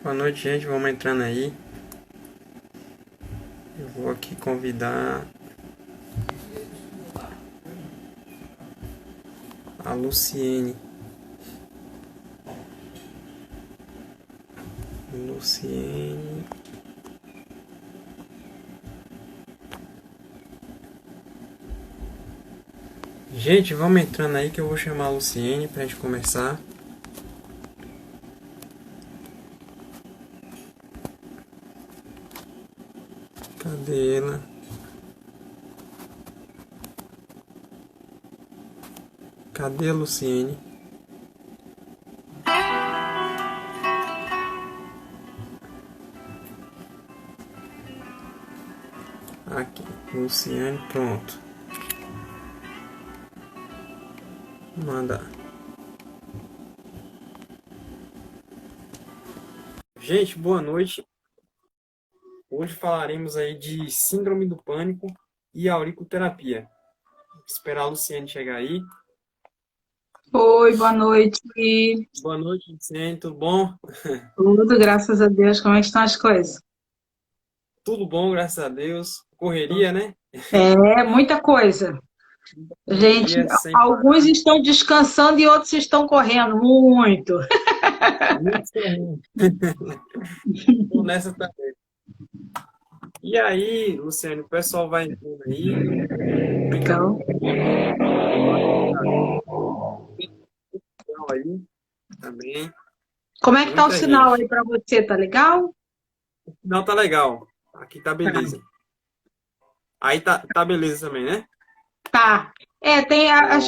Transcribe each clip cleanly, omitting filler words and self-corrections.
Boa noite, gente. Vamos entrando aí. Eu vou aqui convidar a Luciene. Luciene. Gente, vamos entrando aí que eu vou chamar a Luciene pra gente começar. Cadê ela? Cadê a Luciene? Aqui, Luciene, pronto. Mandar. Gente, boa noite. Hoje falaremos aí de síndrome do pânico e auriculoterapia. Vou esperar a Luciene chegar aí. Oi, boa noite. Boa noite, Luciene, tudo bom? Tudo, graças a Deus. Como é que estão as coisas? Tudo bom, graças a Deus. Correria, né? É, muita coisa. Gente, Correria sem alguns parar. estão descansando e outros estão correndo muito. Muito correndo. Tô nessa também. E aí, Luciano, o pessoal vai entrando aí. Fica à Então, vontade aí também. como é que tá o Muita sinal gente. aí para você? Tá legal? Não, tá legal. Aqui tá Tá. beleza. Aí tá beleza também, né? Tá. É, Pronto.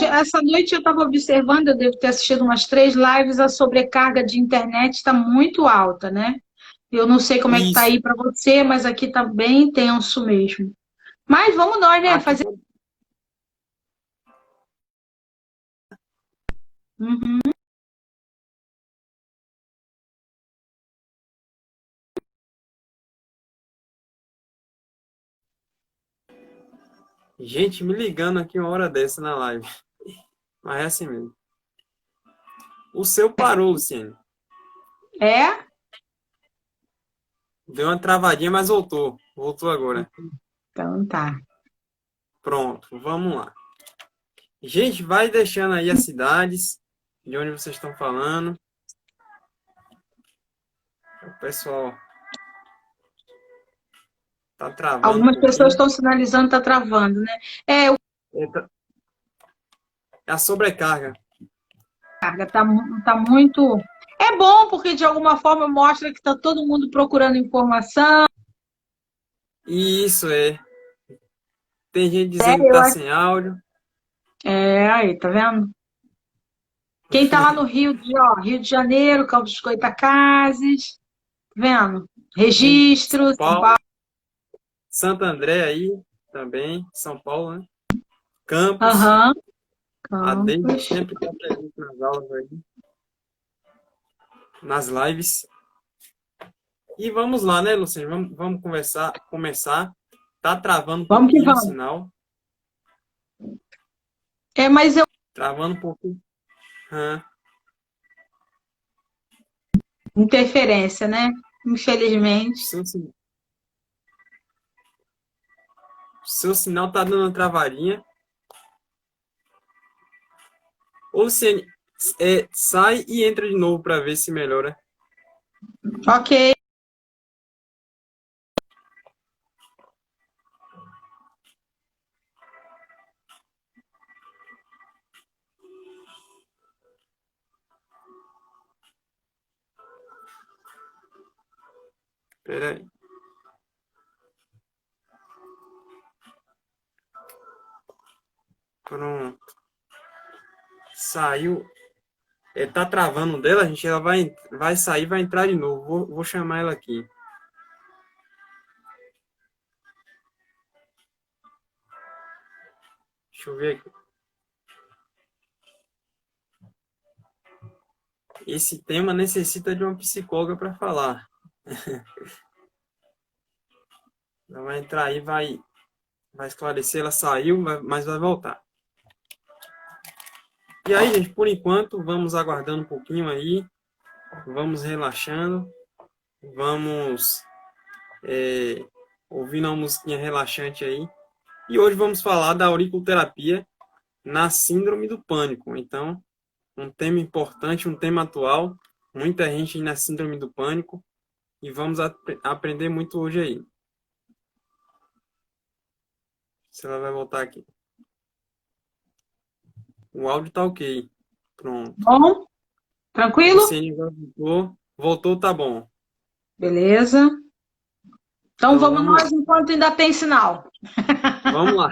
essa noite eu estava observando, eu devo ter assistido umas 3 lives, a sobrecarga de internet está muito alta, né? Eu não sei como é que tá Isso. aí para você, mas aqui tá bem tenso mesmo. Mas vamos nós, né? Aqui Fazer. tá... Uhum. Gente me ligando aqui uma hora dessa na live. Mas é assim mesmo. O seu parou, Luciano. É? Deu uma travadinha, mas voltou. Voltou agora. Então tá. Pronto, vamos lá. Gente, vai deixando aí as cidades de onde vocês estão falando. O pessoal tá travando um Algumas pessoas pouquinho. estão sinalizando que está travando, né? É, o É a sobrecarga. carga tá muito. É bom porque de alguma forma mostra que está todo mundo procurando informação. E isso é. Tem gente É, dizendo que tá sem áudio. aí, tá vendo? Quem tá lá no Rio de Janeiro, Campos dos Goytacazes, tá vendo? São Registro, São Paulo, Paulo. Santo André aí também, São Paulo, né? Campos, Aham, a Deide Campos. sempre está presente nas aulas aí, nas lives. E vamos lá, né, Luciano? Vamos começar. Tá travando um Vamos que pouquinho o vamos. sinal. É, mas eu. Travando um pouquinho. Ah, Interferência, né? Infelizmente. seu, sin- seu sinal tá dando uma travadinha. Ou Luciane, sai e entra de novo para ver se melhora. Ok. Espera aí. Pronto. Saiu. Tá travando dela, gente. Ela vai sair, vai entrar de novo. Vou chamar ela aqui. Deixa eu ver aqui. Esse tema necessita de uma psicóloga para falar. Ela vai entrar aí, vai esclarecer. Ela saiu, mas vai voltar. E aí, gente, por enquanto, vamos aguardando um pouquinho aí. Vamos relaxando. Vamos ouvir uma musiquinha relaxante aí. E hoje vamos falar da auriculoterapia na síndrome do pânico. Então, um tema importante, um tema atual. Muita gente na síndrome do pânico. E vamos aprender muito hoje aí. Se ela vai voltar aqui. O áudio tá ok. Pronto. Bom, tranquilo? Luciene voltou. Voltou, tá bom. Beleza. Então Então vamos vamos lá. nós enquanto ainda tem sinal. Vamos lá.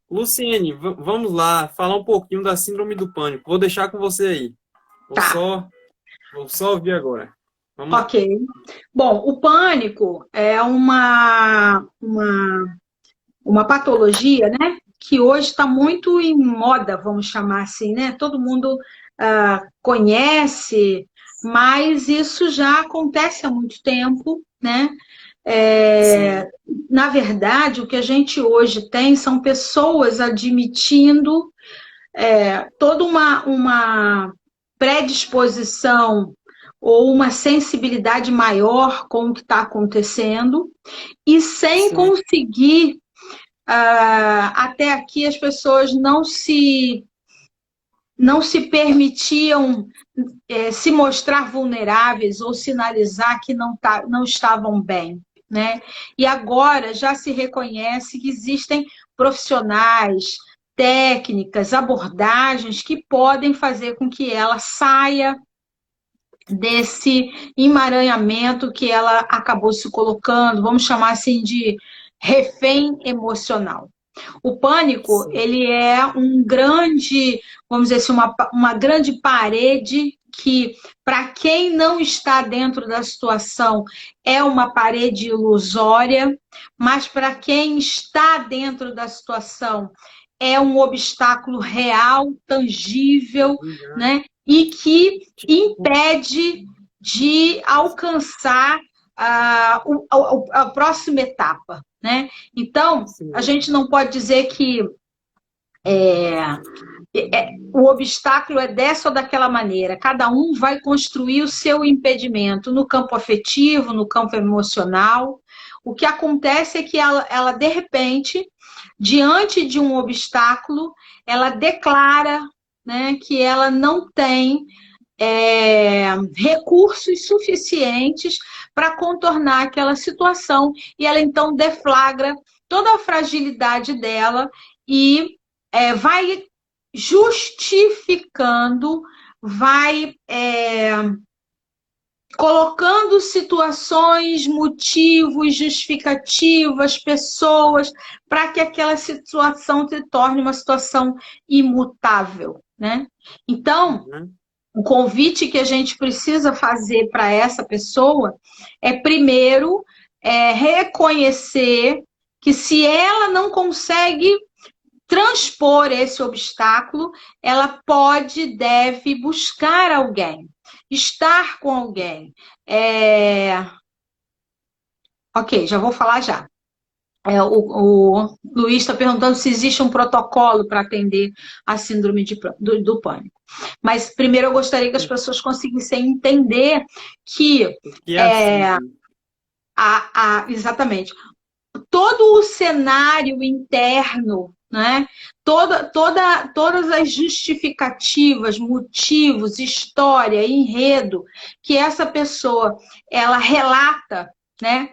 Luciene, vamos lá falar um pouquinho da síndrome do pânico. Vou deixar com você aí. Tá, Vou só ouvir agora. Vamos lá. ok. Bom, o pânico é uma patologia, né? Que hoje está muito em moda, vamos chamar assim, né? Todo mundo conhece, mas isso já acontece há muito tempo, né? Sim, Na verdade, o que a gente hoje tem são pessoas admitindo toda uma predisposição ou uma sensibilidade maior com o que está acontecendo e sem sim. conseguir, até aqui as pessoas não se permitiam se mostrar vulneráveis ou sinalizar que não estavam bem, né? E agora já se reconhece que existem profissionais, técnicas, abordagens que podem fazer com que ela saia desse emaranhamento que ela acabou se colocando, vamos chamar assim de refém emocional. O pânico, Sim. ele é um grande, vamos dizer assim, uma grande parede que, para quem não está dentro da situação, é uma parede ilusória, mas para quem está dentro da situação, é um obstáculo real, tangível, né? E que impede de alcançar a próxima etapa, né? Então, a Sim. gente não pode dizer que o obstáculo é dessa ou daquela maneira. Cada um vai construir o seu impedimento no campo afetivo, no campo emocional. O que acontece é que ela de repente, diante de um obstáculo, ela declara, né, que ela não tem recursos suficientes para contornar aquela situação e ela então deflagra toda a fragilidade dela e vai justificando, vai colocando situações, motivos, justificativas, pessoas, para que aquela situação se torne uma situação imutável, né? Então, Uhum. o convite que a gente precisa fazer para essa pessoa é, primeiro, reconhecer que se ela não consegue transpor esse obstáculo, ela pode, deve buscar alguém, estar com alguém. Ok, já vou falar já. O Luiz está perguntando se existe um protocolo para atender a síndrome do pânico. Mas primeiro eu gostaria que as pessoas conseguissem entender que O que é a síndrome? exatamente todo o cenário interno, né? Todas as justificativas, motivos, história, enredo que essa pessoa ela relata, né?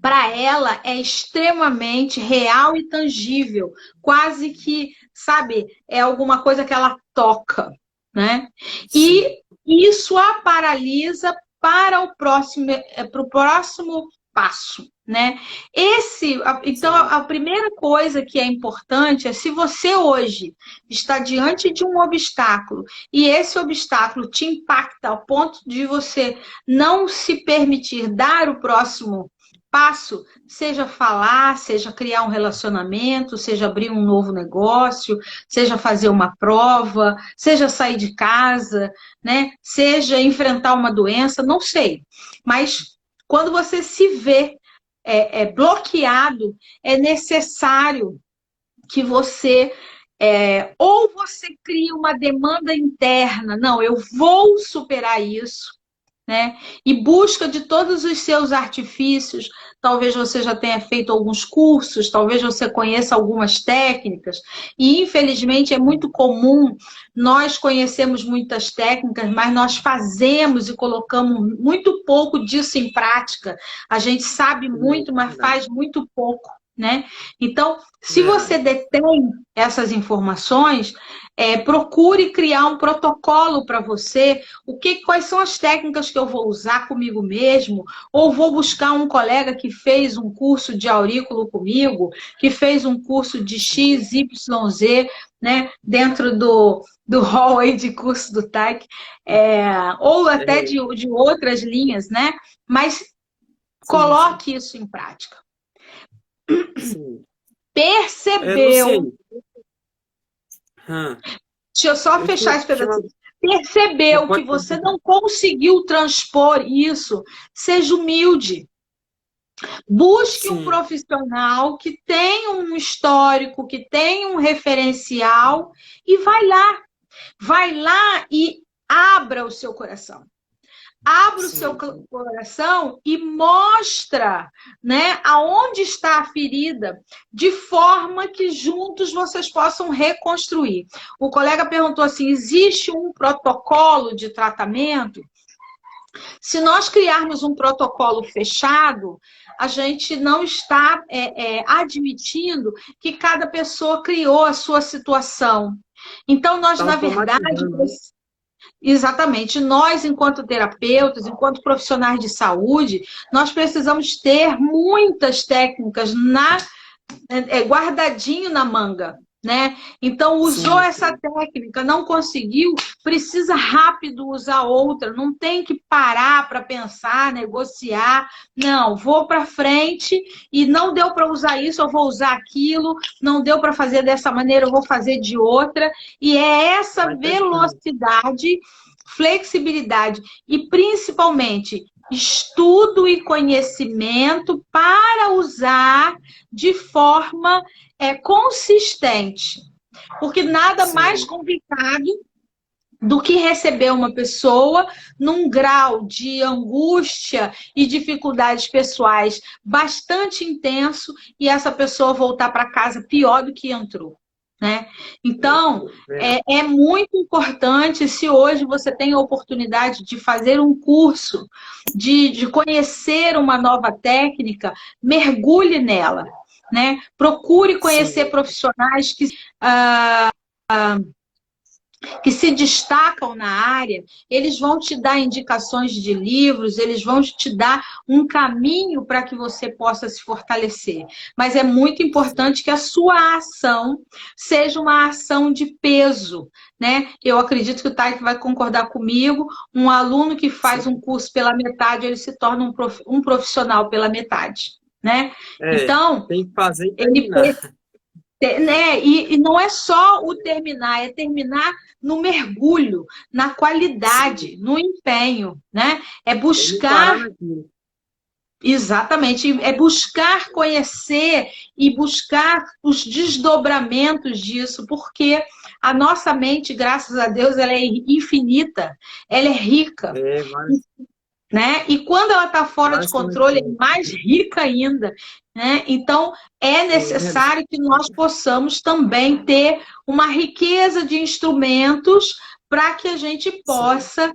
Para ela é extremamente real e tangível, quase que, sabe, é alguma coisa que ela toca, né? Sim. E isso a paralisa para para o próximo passo, né? Então, Sim. a primeira coisa que é importante é se você hoje está diante de um obstáculo e esse obstáculo te impacta ao ponto de você não se permitir dar o próximo passo, seja falar, seja criar um relacionamento, seja abrir um novo negócio, seja fazer uma prova, seja sair de casa, né? Seja enfrentar uma doença, não sei. Mas quando você se vê bloqueado, é necessário que você ou você cria uma demanda interna, não, eu vou superar isso, né? E busca de todos os seus artifícios. Talvez você já tenha feito alguns cursos, talvez você conheça algumas técnicas, e infelizmente é muito comum, nós conhecemos muitas técnicas, mas nós fazemos e colocamos muito pouco disso em prática. A gente sabe muito, mas Verdade. faz muito pouco, né? Então, se você Verdade. detém essas informações, procure criar um protocolo para você, quais são as técnicas que eu vou usar comigo mesmo, ou vou buscar um colega que fez um curso de aurículo comigo, que fez um curso de X, Y, Z, né, dentro do hall aí de curso do TAC, ou até É, de outras linhas, né? Mas sim, sim. coloque isso em prática. Sim. Percebeu, Luciene, hã, deixa eu só eu fechar esse tinha pedacinho. Percebeu que pode você continuar. não conseguiu transpor isso, seja humilde. Busque um Sim, profissional que tenha um histórico, que tenha um referencial e vai lá e abra o seu coração. Abra o seu sim, sim. coração e mostra, né, aonde está a ferida, de forma que juntos vocês possam reconstruir. O colega perguntou assim: existe um protocolo de tratamento? Se nós criarmos um protocolo fechado, a gente não está admitindo que cada pessoa criou a sua situação. Então, nós, Tá na verdade, automatizando, né? exatamente, nós, enquanto terapeutas, enquanto profissionais de saúde, nós precisamos ter muitas técnicas guardadinho na manga, né? Então, usou Sim, essa sim. técnica, não conseguiu, precisa rápido usar outra, não tem que parar para pensar, negociar. Não, vou para frente e não deu para usar isso, eu vou usar aquilo, não deu para fazer dessa maneira, eu vou fazer de outra. E é essa Vai testando. velocidade, flexibilidade e principalmente estudo e conhecimento para usar de forma consistente. Porque nada mais Sim. complicado do que receber uma pessoa num grau de angústia e dificuldades pessoais bastante intenso e essa pessoa voltar para casa pior do que entrou. Né? Então, é muito importante, se hoje você tem a oportunidade de fazer um curso, de conhecer uma nova técnica, mergulhe nela. Né? Procure conhecer Sim. profissionais que se destacam na área, eles vão te dar indicações de livros, eles vão te dar um caminho para que você possa se fortalecer. Mas é muito Sim. importante que a sua ação seja uma ação de peso, né? Eu acredito que o Taik vai concordar comigo. Um aluno que faz um Sim. curso pela metade, ele se torna um profissional pela metade, né? É, Então, tem que fazer e ele terminar. né? E não é só o terminar, é terminar no mergulho, na Sim. qualidade, no empenho, né? É É não parar buscar, naquilo. exatamente, é buscar conhecer e buscar os desdobramentos disso, porque a nossa mente, graças a Deus, ela é infinita, ela é rica, É, né? E quando ela está fora de várias controle, é conexões. mais rica ainda, né? Então, é É verdade. necessário que nós possamos também ter uma riqueza de instrumentos para que a gente Sim. possa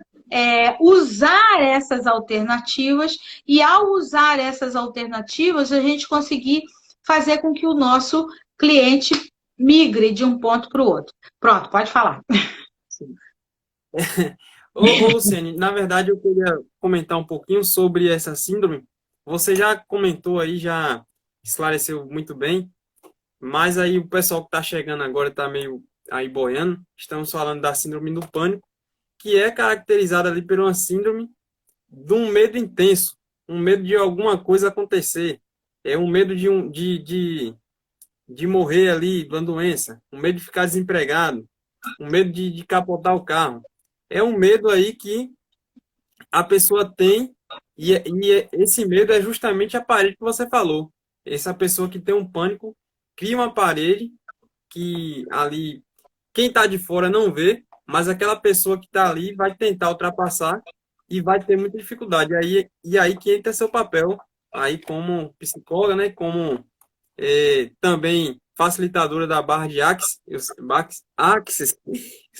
usar essas alternativas e, ao usar essas alternativas, a gente conseguir fazer com que o nosso cliente migre de um ponto para o outro. Pronto, pode falar. Sim. Ô, Luciane, na verdade eu queria comentar um pouquinho sobre essa síndrome. Você já comentou aí, já esclareceu muito bem, mas aí o pessoal que está chegando agora está meio aí boiando. Estamos falando da síndrome do pânico, que é caracterizada ali por uma síndrome de um medo intenso, um medo de alguma coisa acontecer, é um medo de morrer ali de uma doença, um medo de ficar desempregado, um medo de capotar o carro. É um medo aí que a pessoa tem, esse medo é justamente a parede que você falou. Essa pessoa que tem um pânico cria uma parede que ali quem está de fora não vê, mas aquela pessoa que está ali vai tentar ultrapassar e vai ter muita dificuldade. E aí que entra seu papel aí como psicóloga, né? Como também facilitadora da barra de Axis.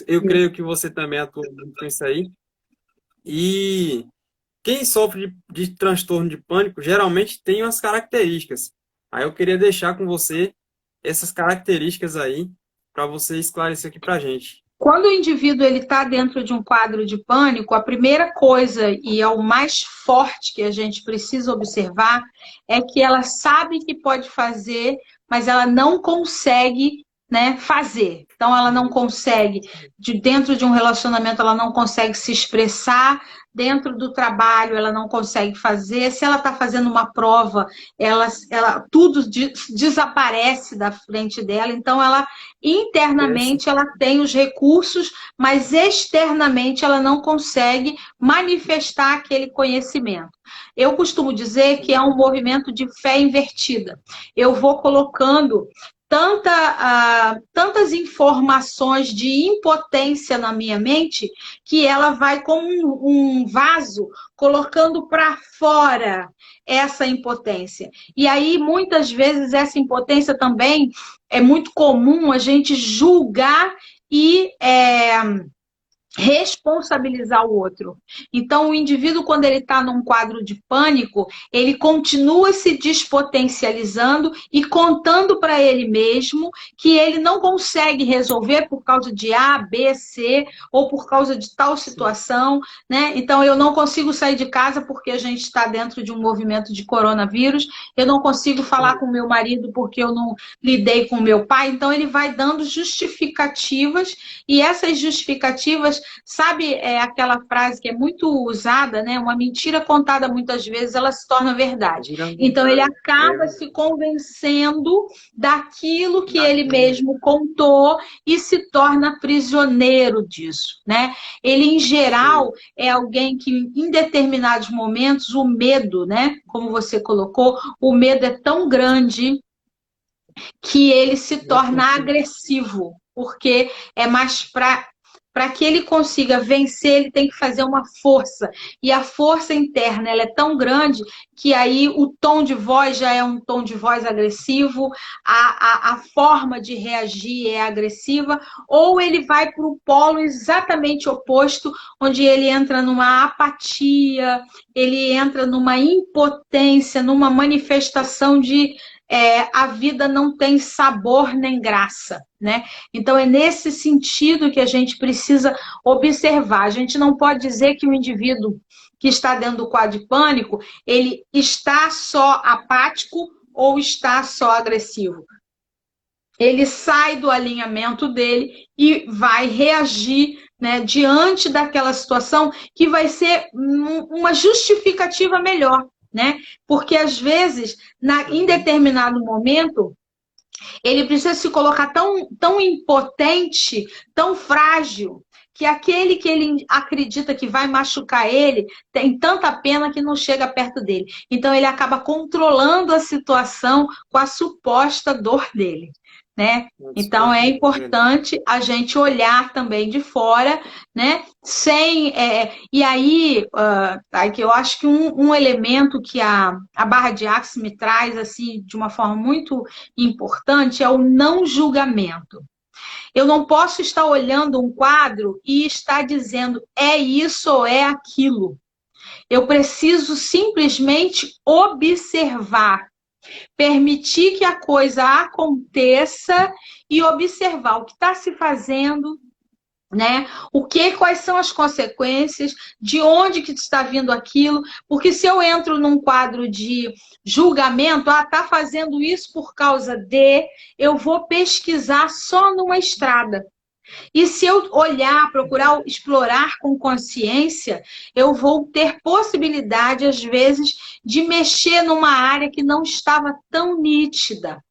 Eu creio que você também atua muito com isso aí. E quem sofre de transtorno de pânico geralmente tem umas características. Aí eu queria deixar com você essas características aí para você esclarecer aqui para gente. Quando o indivíduo ele está dentro de um quadro de pânico, a primeira coisa e é o mais forte que a gente precisa observar é que ela sabe que pode fazer, mas ela não consegue, né, fazer. Então ela não consegue, dentro de um relacionamento, ela não consegue se expressar, dentro do trabalho ela não consegue fazer. Se ela está fazendo uma prova, ela tudo desaparece da frente dela. Então ela internamente ela tem os recursos, mas externamente ela não consegue manifestar aquele conhecimento. Eu costumo dizer que é um movimento de fé invertida. Eu vou colocando tantas informações de impotência na minha mente que ela vai como um vaso colocando para fora essa impotência. E aí, muitas vezes, essa impotência também é muito comum a gente julgar e responsabilizar o outro. Então, o indivíduo, quando ele está num quadro de pânico, ele continua se despotencializando e contando para ele mesmo que ele não consegue resolver por causa de A, B, C, ou por causa de tal situação, né? Então, eu não consigo sair de casa porque a gente está dentro de um movimento de coronavírus, eu não consigo falar com meu marido porque eu não lidei com meu pai. Então, ele vai dando justificativas, e essas justificativas, sabe, aquela frase que é muito usada, né? Uma mentira contada muitas vezes, ela se torna verdade. Então, ele acaba se convencendo daquilo que ele mesmo contou e se torna prisioneiro disso, né? Ele, em geral, é alguém que, em determinados momentos, o medo, né? Como você colocou, o medo é tão grande que ele se torna agressivo, porque é mais para que ele consiga vencer, ele tem que fazer uma força. E a força interna ela é tão grande que aí o tom de voz já é um tom de voz agressivo, a forma de reagir é agressiva, ou ele vai para o polo exatamente oposto, onde ele entra numa apatia, ele entra numa impotência, numa manifestação de a vida não tem sabor nem graça, né? Então é nesse sentido que a gente precisa observar. A gente não pode dizer que o indivíduo que está dentro do quadro de pânico, ele está só apático ou está só agressivo. Ele sai do alinhamento dele e vai reagir, né, diante daquela situação que vai ser uma justificativa melhor, né? Porque às vezes, em determinado momento, ele precisa se colocar tão impotente, tão frágil, que aquele que ele acredita que vai machucar ele tem tanta pena que não chega perto dele. Então ele acaba controlando a situação com a suposta dor dele, né? Então é importante a gente olhar também de fora, né? E aí, que eu acho que um elemento que a barra de Axis me traz assim de uma forma muito importante é o não julgamento. Eu não posso estar olhando um quadro e estar dizendo é isso ou é aquilo. Eu preciso simplesmente observar, permitir que a coisa aconteça e observar o que está se fazendo, né? Quais são as consequências, de onde que está vindo aquilo, porque se eu entro num quadro de julgamento, tá fazendo isso por causa de, eu vou pesquisar só numa estrada. E se eu olhar, procurar explorar com consciência, eu vou ter possibilidade, às vezes, de mexer numa área que não estava tão nítida,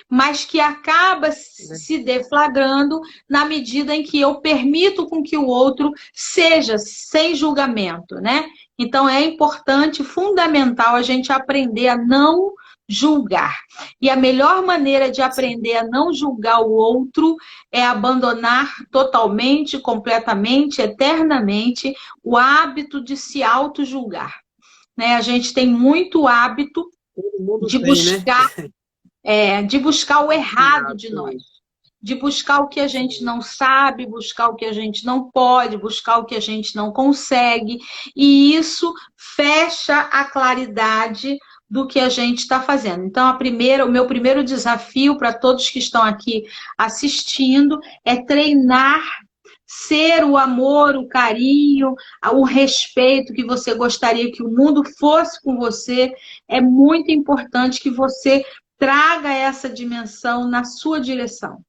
mas que acaba se deflagrando na medida em que eu permito com que o outro seja sem julgamento, né? Então é importante, fundamental a gente aprender a não julgar. E a melhor maneira de aprender a não julgar o outro é abandonar totalmente, completamente, eternamente o hábito de se auto-julgar. Né? A gente tem muito hábito Todo mundo de tem, né? buscar, de buscar o errado de nós. Exato. De buscar o que a gente Sim. não sabe, buscar o que a gente não pode, buscar o que a gente não consegue, e isso fecha a claridade do que a gente está fazendo. Então, o meu primeiro desafio para todos que estão aqui assistindo é treinar ser o amor, o carinho, o respeito que você gostaria que o mundo fosse com você. É muito importante que você traga essa dimensão na sua direção.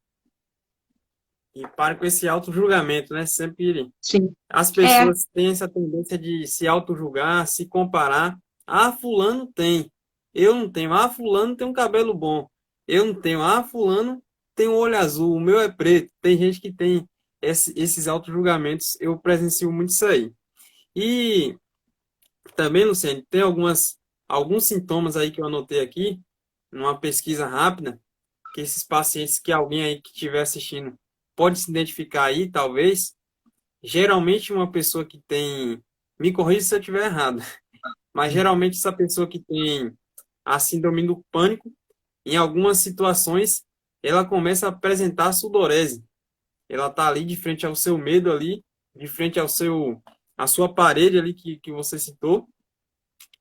E pare com esse auto-julgamento, né? Sempre Sim. as É, pessoas têm essa tendência de se auto-julgar, se comparar. Ah, fulano tem. Eu não tenho. Ah, fulano tem um cabelo bom. Eu não tenho. Ah, fulano tem um olho azul. O meu é preto. Tem gente que tem esses auto-julgamentos. Eu presencio muito isso aí. E também, Luciane, tem alguns sintomas aí que eu anotei aqui, numa pesquisa rápida, que esses pacientes que alguém aí que estiver assistindo pode se identificar aí, talvez. Geralmente uma pessoa que tem, me corrija se eu estiver errado, mas geralmente essa pessoa que tem a síndrome do pânico, em algumas situações, ela começa a apresentar sudorese. Ela está ali de frente ao seu medo ali, de frente a sua parede ali que você citou,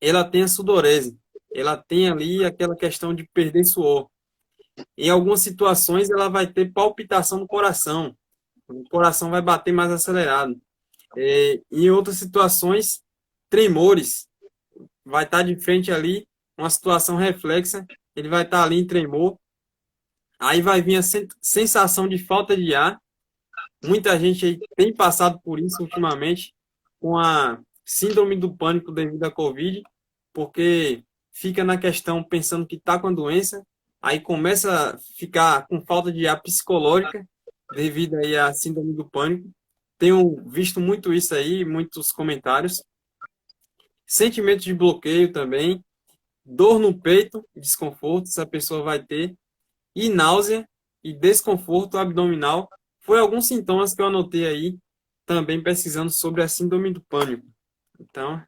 ela tem a sudorese. Ela tem ali aquela questão de perder suor. Em algumas situações, ela vai ter palpitação no coração. O coração vai bater mais acelerado. Em outras situações, tremores. Vai estar de frente ali, uma situação reflexa, ele vai estar ali em tremor. Aí vai vir a sensação de falta de ar. Muita gente aí tem passado por isso ultimamente, com a síndrome do pânico devido à Covid, porque fica na questão pensando que está com a doença, aí começa a ficar com falta de ar psicológica devido aí à síndrome do pânico. Tenho visto muito isso aí, muitos comentários. Sentimento de bloqueio também, dor no peito, desconforto, essa pessoa vai ter, e náusea e desconforto abdominal. Foi alguns sintomas que eu anotei aí, também pesquisando sobre a síndrome do pânico. Então,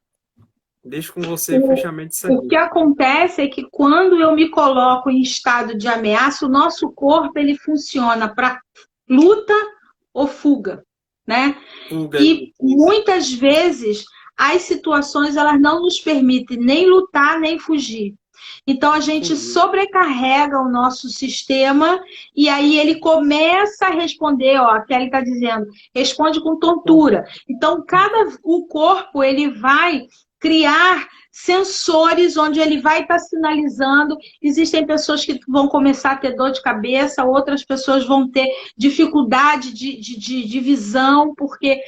deixo com você o o, fechamento disso o aí. que acontece é que quando eu me coloco em estado de ameaça, o nosso corpo ele funciona para luta ou fuga, né? Fuga E aí. muitas vezes as situações elas não nos permitem nem lutar nem fugir. Então a gente Fugir. sobrecarrega o nosso sistema e aí ele começa a responder, ó, a Kelly está dizendo, responde com tontura. Então o corpo ele vai criar sensores onde ele vai estar sinalizando. Existem pessoas que vão começar a ter dor de cabeça, outras pessoas vão ter dificuldade de visão, porque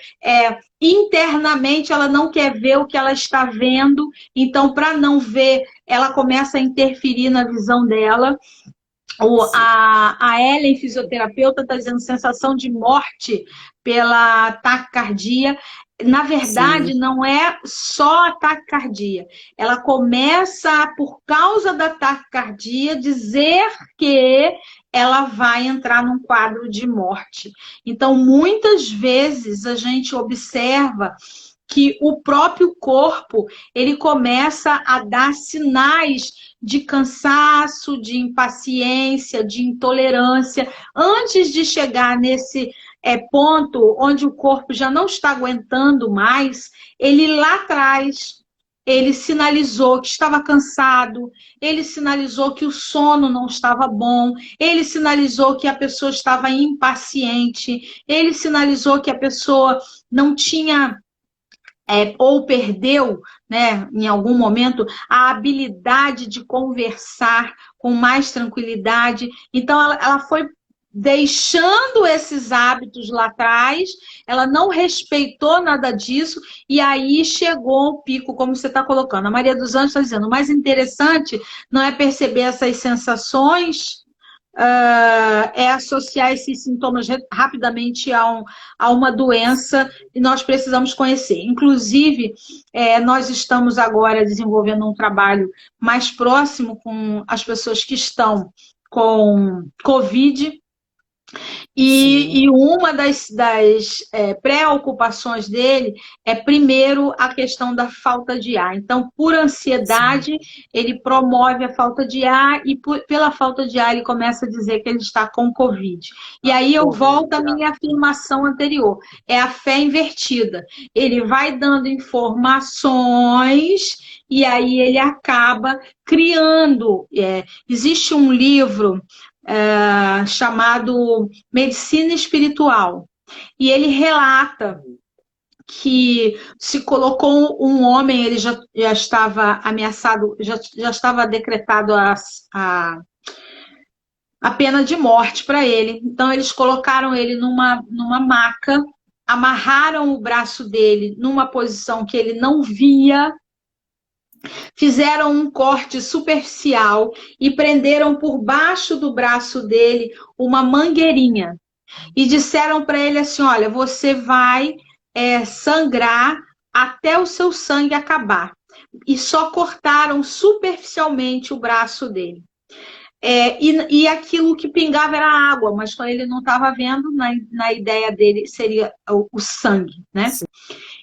internamente ela não quer ver o que ela está vendo, então, para não ver, ela começa a interferir na visão dela. Sim. A Ellen, fisioterapeuta, está dizendo sensação de morte pela taquicardia. Na verdade, Sim. não é só a taquicardia. Ela começa, por causa da taquicardia, dizer que ela vai entrar num quadro de morte. Então, muitas vezes a gente observa que o próprio corpo ele começa a dar sinais de cansaço, de impaciência, de intolerância, antes de chegar nesse ponto onde o corpo já não está aguentando mais, ele lá atrás, ele sinalizou que estava cansado, ele sinalizou que o sono não estava bom, ele sinalizou que a pessoa estava impaciente, ele sinalizou que a pessoa não tinha ou perdeu, né, em algum momento, a habilidade de conversar com mais tranquilidade. Então, ela foi deixando esses hábitos lá atrás, ela não respeitou nada disso, e aí chegou o pico, como você está colocando. A Maria dos Anjos está dizendo, o mais interessante não é perceber essas sensações é associar esses sintomas rapidamente a uma doença e nós precisamos conhecer. Inclusive, nós estamos agora desenvolvendo um trabalho mais próximo com as pessoas que estão com Covid. E uma das preocupações dele é, primeiro, a questão da falta de ar. Então, por ansiedade, ele promove a falta de ar e, pela falta de ar, ele começa a dizer que ele está com Covid. E aí eu volto à minha afirmação anterior. É a fé invertida. Ele vai dando informações e aí ele acaba criando. Existe um livro chamado Medicina Espiritual. E ele relata que se colocou um homem, ele já estava ameaçado, já estava decretado a pena de morte para ele. Então, eles colocaram ele numa maca, amarraram o braço dele numa posição que ele não via, fizeram um corte superficial e prenderam por baixo do braço dele uma mangueirinha. E disseram para ele assim, olha, você vai sangrar até o seu sangue acabar. E só cortaram superficialmente o braço dele. E aquilo que pingava era água, mas quando ele não estava vendo, na ideia dele seria o sangue, né? Sim.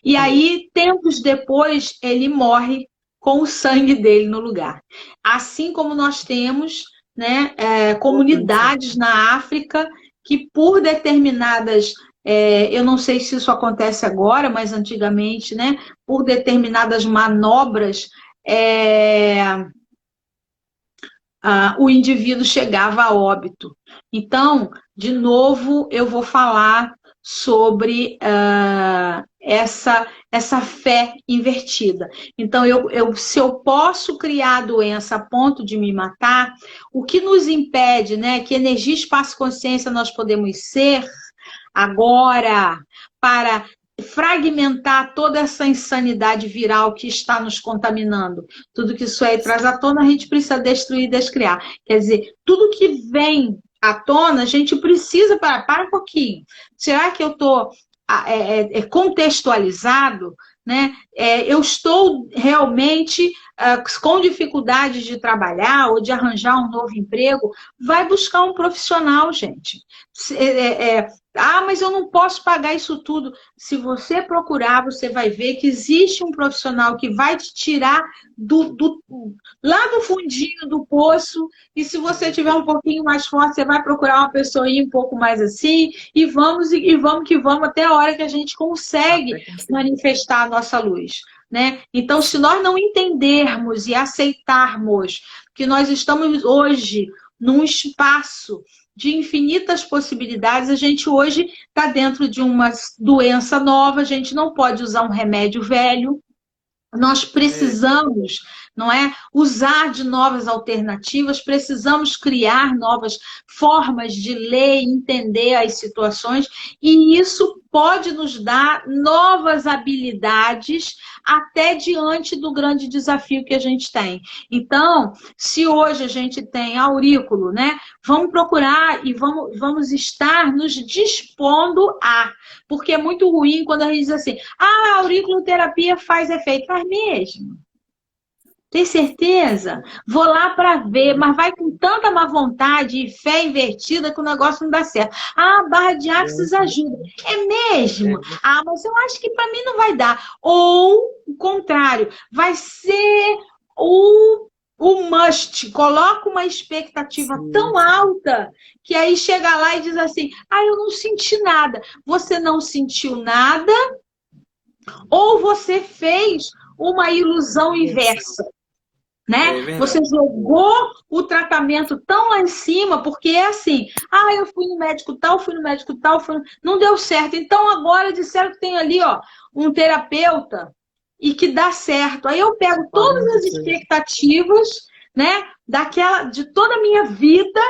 E aí, tempos depois, ele morre com o sangue dele no lugar. Assim como nós temos, né, comunidades na África que por determinadas, eu não sei se isso acontece agora, mas antigamente, né, por determinadas manobras, o indivíduo chegava a óbito. Então, de novo, eu vou falar sobre essa fé invertida. Então, se eu posso criar a doença a ponto de me matar, o que nos impede, né? Que energia, espaço e consciência nós podemos ser agora para fragmentar toda essa insanidade viral que está nos contaminando. Tudo que isso aí traz à tona, a gente precisa destruir e descriar. Quer dizer, tudo que vem à tona, a gente precisa para um pouquinho. Será que eu estou contextualizado? Né? Eu estou realmente com dificuldade de trabalhar ou de arranjar um novo emprego? Vai buscar um profissional, gente. Mas eu não posso pagar isso tudo. Se você procurar, você vai ver que existe um profissional que vai te tirar lá do fundinho do poço, e se você tiver um pouquinho mais forte, você vai procurar uma pessoinha um pouco mais assim, e vamos que vamos até a hora que a gente consegue manifestar a nossa luz. Né? Então, se nós não entendermos e aceitarmos que nós estamos hoje num espaço de infinitas possibilidades, a gente hoje está dentro de uma doença nova, a gente não pode usar um remédio velho, nós precisamos, não é, usar de novas alternativas, precisamos criar novas formas de ler e entender as situações, e isso pode nos dar novas habilidades até diante do grande desafio que a gente tem. Então, se hoje a gente tem aurículo, né, vamos procurar e vamos estar nos dispondo a, porque é muito ruim quando a gente diz assim, a auriculoterapia faz efeito. Faz mesmo. Tem certeza? Vou lá para ver, mas vai com tanta má vontade e fé invertida que o negócio não dá certo. A barra de axis ajuda. É mesmo? Mas eu acho que para mim não vai dar. Ou, o contrário, vai ser o must. Coloca uma expectativa tão alta que aí chega lá e diz assim, eu não senti nada. Você não sentiu nada ou você fez uma ilusão inversa. Né? Você jogou o tratamento tão lá em cima, porque é assim, eu fui no médico tal, não deu certo. Então agora disseram que tem ali, um terapeuta e que dá certo. Aí eu pego todas as expectativas, né, de toda a minha vida,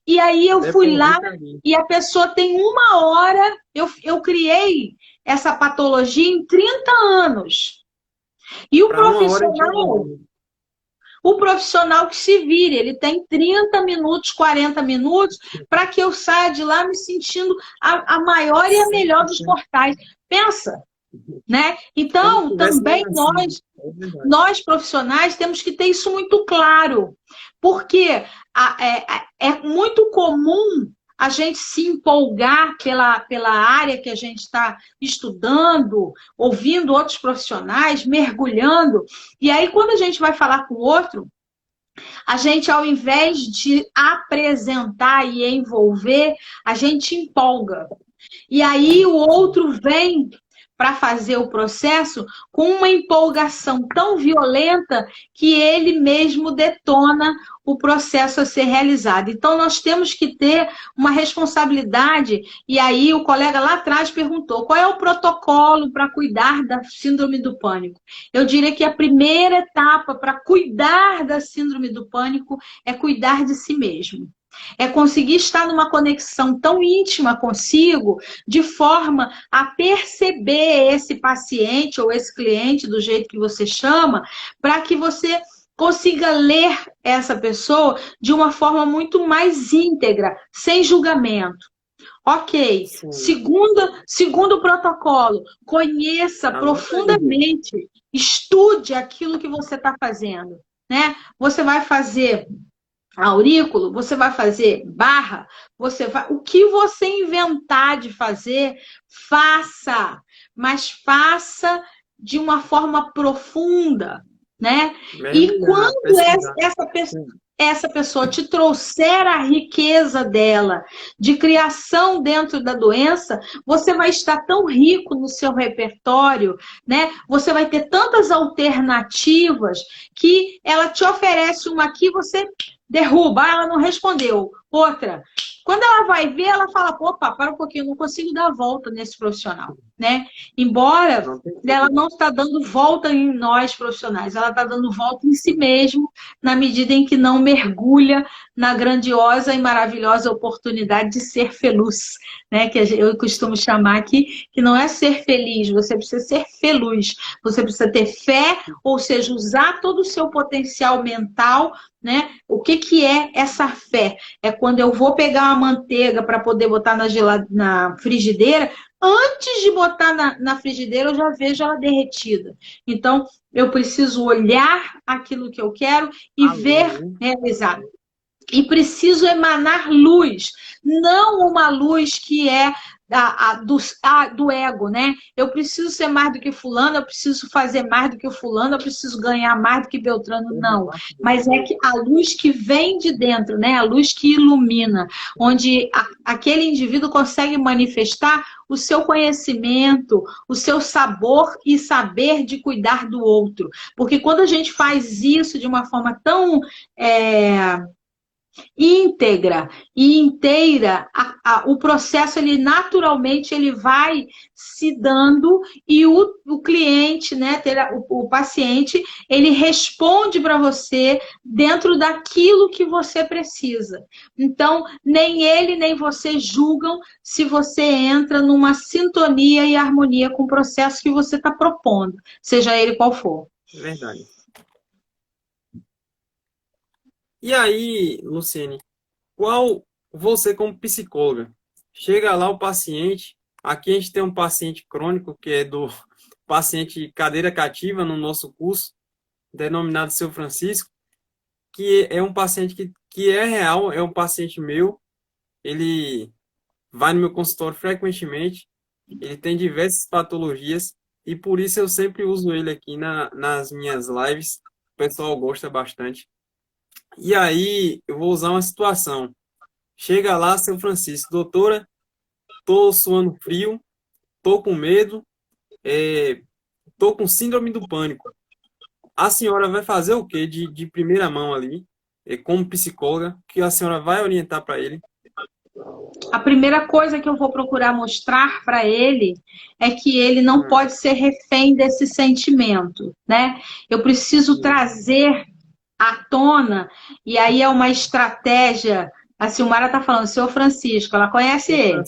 e aí eu fui lá e a pessoa tem 1 hora, eu criei essa patologia em 30 anos. E o profissional... O profissional que se vire, ele tem 30 minutos, 40 minutos, para que eu saia de lá me sentindo a maior e a melhor dos portais. Pensa, né? Então, também nós profissionais temos que ter isso muito claro, porque é muito comum a gente se empolgar pela área que a gente está estudando, ouvindo outros profissionais, mergulhando, e aí quando a gente vai falar com o outro, a gente, ao invés de apresentar e envolver, a gente empolga. E aí o outro vem para fazer o processo com uma empolgação tão violenta que ele mesmo detona o processo a ser realizado. Então, nós temos que ter uma responsabilidade. E aí, o colega lá atrás perguntou, qual é o protocolo para cuidar da síndrome do pânico? Eu diria que a primeira etapa para cuidar da síndrome do pânico é cuidar de si mesmo. É conseguir estar numa conexão tão íntima consigo, de forma a perceber esse paciente ou esse cliente, do jeito que você chama, para que você consiga ler essa pessoa de uma forma muito mais íntegra, sem julgamento. Ok. Segundo protocolo, conheça profundamente, estude aquilo que você está fazendo, né? Você vai fazer aurículo, você vai fazer barra, o que você inventar de fazer, faça, mas faça de uma forma profunda, né? E quando essa pessoa te trouxer a riqueza dela, de criação dentro da doença, você vai estar tão rico no seu repertório, né? Você vai ter tantas alternativas que ela te oferece uma aqui, você derruba, ela não respondeu. Outra, quando ela vai ver, ela fala, opa, para um pouquinho, eu não consigo dar volta nesse profissional, né? Embora ela não está dando volta em nós profissionais, ela está dando volta em si mesmo, na medida em que não mergulha na grandiosa e maravilhosa oportunidade de ser feliz, né? Que eu costumo chamar aqui, que não é ser feliz, você precisa ser feliz, você precisa ter fé, ou seja, usar todo o seu potencial mental, né? O que é essa fé? É quando eu vou pegar uma manteiga para poder botar na frigideira, antes de botar na frigideira, eu já vejo ela derretida. Então, eu preciso olhar aquilo que eu quero e ver realizar. E preciso emanar luz, não uma luz que é do ego, né? Eu preciso ser mais do que fulano, eu preciso fazer mais do que o fulano, eu preciso ganhar mais do que Beltrano, não. Mas é que a luz que vem de dentro, né? A luz que ilumina, onde aquele indivíduo consegue manifestar o seu conhecimento, o seu sabor e saber de cuidar do outro. Porque quando a gente faz isso de uma forma tão íntegra e inteira, o processo, ele naturalmente ele vai se dando e o cliente, né, o paciente, ele responde para você dentro daquilo que você precisa. Então, nem ele nem você julgam se você entra numa sintonia e harmonia com o processo que você está propondo, seja ele qual for. Verdade. E aí, Luciene, qual você como psicóloga? Chega lá o paciente, aqui a gente tem um paciente crônico, que é do paciente cadeira cativa no nosso curso, denominado Seu Francisco, que é um paciente que é real, é um paciente meu, ele vai no meu consultório frequentemente, ele tem diversas patologias, e por isso eu sempre uso ele aqui nas minhas lives, o pessoal gosta bastante. E aí, eu vou usar uma situação. Chega lá, Seu Francisco, doutora, tô suando frio, tô com medo, tô com síndrome do pânico. A senhora vai fazer o quê de primeira mão ali, como psicóloga, que a senhora vai orientar para ele? A primeira coisa que eu vou procurar mostrar para ele é que ele não pode ser refém desse sentimento, né? Eu preciso trazer à tona, e aí é uma estratégia. A Silmara está falando, Seu Francisco, ela conhece ele.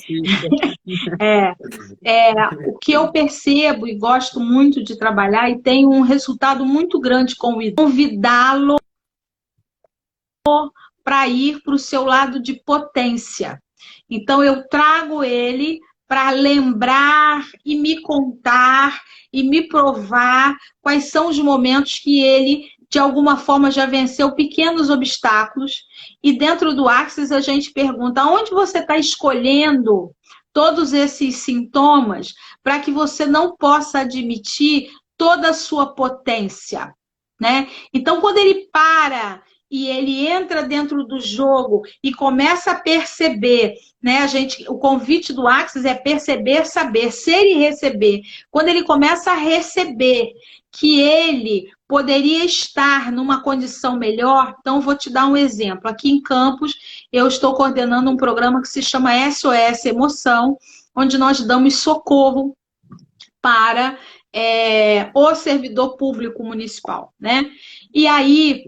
O que eu percebo e gosto muito de trabalhar e tenho um resultado muito grande com o convidá-lo para ir para o seu lado de potência. Então, eu trago ele para lembrar e me contar e me provar quais são os momentos que ele, de alguma forma, já venceu pequenos obstáculos. E dentro do Axis a gente pergunta, onde você está escolhendo todos esses sintomas para que você não possa admitir toda a sua potência, né? Então, quando ele para e ele entra dentro do jogo e começa a perceber, né? O convite do Axis é perceber, saber, ser e receber. Quando ele começa a receber que ele poderia estar numa condição melhor, então vou te dar um exemplo. Aqui em Campos, eu estou coordenando um programa que se chama SOS Emoção, onde nós damos socorro para o servidor público municipal, né? E aí,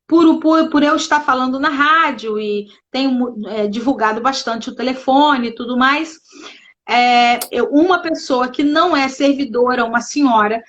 por eu estar falando na rádio e tenho divulgado bastante o telefone e tudo mais, uma pessoa que não é servidora, uma senhora,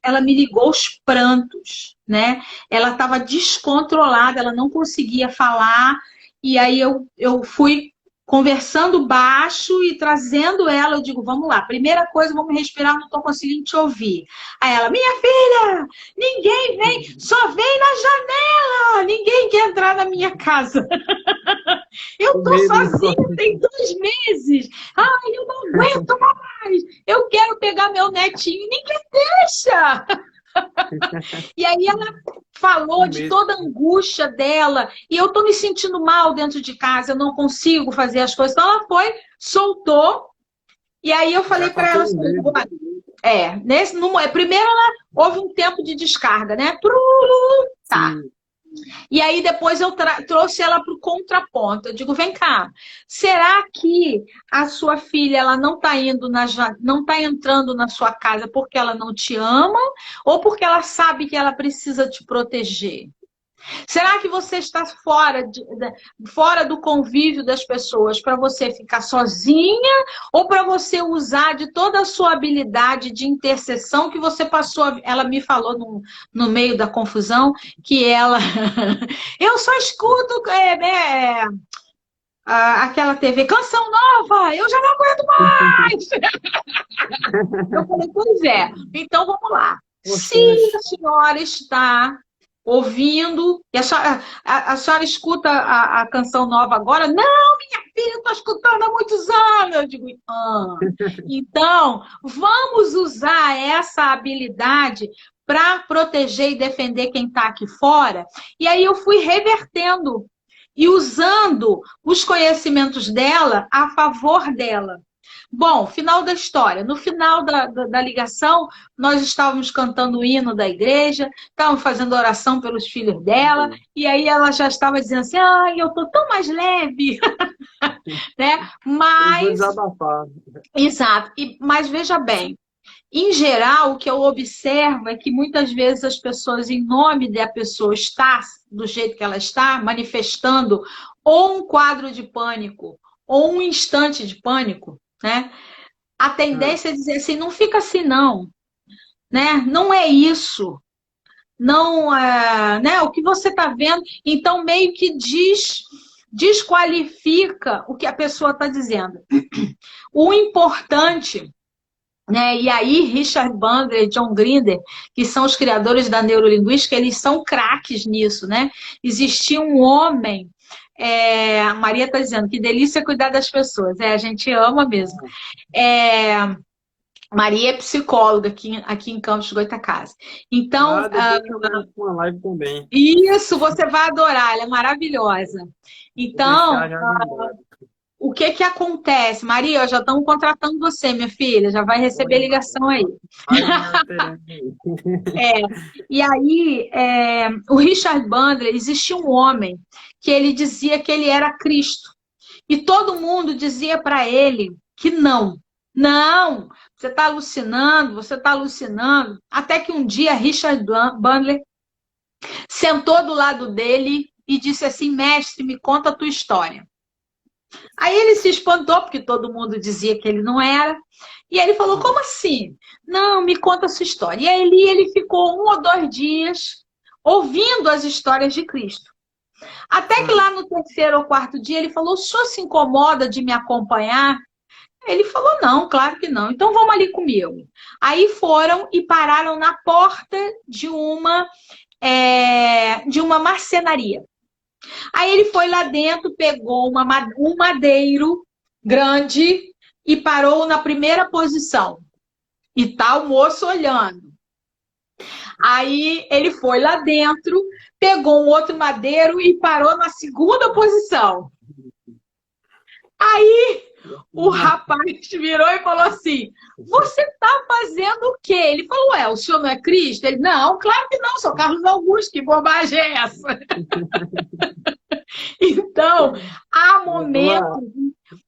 ela me ligou aos prantos, né? Ela estava descontrolada, ela não conseguia falar, e aí eu fui conversando baixo e trazendo ela, eu digo, vamos lá, primeira coisa, vamos respirar, não estou conseguindo te ouvir. Aí ela, minha filha, ninguém vem, só vem na janela, ninguém quer entrar na minha casa. Eu tô sozinha, tem 2 meses. Ai, eu não aguento mais. Eu quero pegar meu netinho, ninguém deixa. E aí ela falou de toda a angústia dela, e eu tô me sentindo mal dentro de casa, eu não consigo fazer as coisas. Então ela foi, soltou, e aí eu falei para ela assim, primeiro ela houve um tempo de descarga, né? Tá. E aí depois eu trouxe ela para o contraponto. Eu digo, vem cá, será que a sua filha ela não está não tá entrando na sua casa porque ela não te ama ou porque ela sabe que ela precisa te proteger? Será que você está fora do convívio das pessoas para você ficar sozinha ou para você usar de toda a sua habilidade de intercessão que você passou? Ela me falou no meio da confusão que ela... Eu só escuto aquela TV, Canção Nova, eu já não aguento mais! Eu falei, pois é, então vamos lá. Se a senhora está ouvindo, e a senhora escuta a Canção Nova agora? Não, minha filha, eu estou escutando há muitos anos. Eu digo, então, vamos usar essa habilidade para proteger e defender quem está aqui fora. E aí eu fui revertendo e usando os conhecimentos dela a favor dela. Bom, final da história. No final da ligação, nós estávamos cantando o hino da igreja, estávamos fazendo oração pelos filhos dela, e aí ela já estava dizendo assim, ai, eu estou tão mais leve. Né? Mas... Exato. Mas veja bem, em geral, o que eu observo é que muitas vezes as pessoas, em nome da pessoa estar do jeito que ela está, manifestando ou um quadro de pânico, ou um instante de pânico, né? A tendência é dizer assim, não fica assim não, né? Não é isso, não né? O que você está vendo, então meio que desqualifica o que a pessoa está dizendo. O importante, né? E aí Richard Bandler e John Grinder, que são os criadores da neurolinguística, eles são craques nisso, né? Existia um homem, a Maria está dizendo, que delícia cuidar das pessoas. A gente ama mesmo. Maria é psicóloga aqui em Campos de Goytacazes. Então, uma live também. Isso, você vai adorar, ela é maravilhosa. Então, o que acontece? Maria, já estamos contratando você, minha filha, já vai receber ligação aí. E aí, o Richard Bandler, existia um homem que ele dizia que ele era Cristo. E todo mundo dizia para ele que não. Não, você está alucinando, você está alucinando. Até que um dia Richard Bandler sentou do lado dele e disse assim, mestre, me conta a tua história. Aí ele se espantou, porque todo mundo dizia que ele não era. E ele falou, como assim? Não, me conta a sua história. E aí ele ficou 1 ou 2 dias ouvindo as histórias de Cristo. Até que lá no terceiro ou quarto dia ele falou: o senhor se incomoda de me acompanhar? Ele falou: não, claro que não. Então vamos ali comigo. Aí foram e pararam na porta de uma marcenaria. Aí ele foi lá dentro, pegou um madeiro grande e parou na primeira posição. E tá o moço olhando. Aí ele foi lá dentro, pegou um outro madeiro e parou na segunda posição. Aí o rapaz virou e falou assim: você está fazendo o quê? Ele falou: o senhor não é Cristo? Ele: não, claro que não, sou Carlos Augusto, que bobagem é essa? Então, há momentos,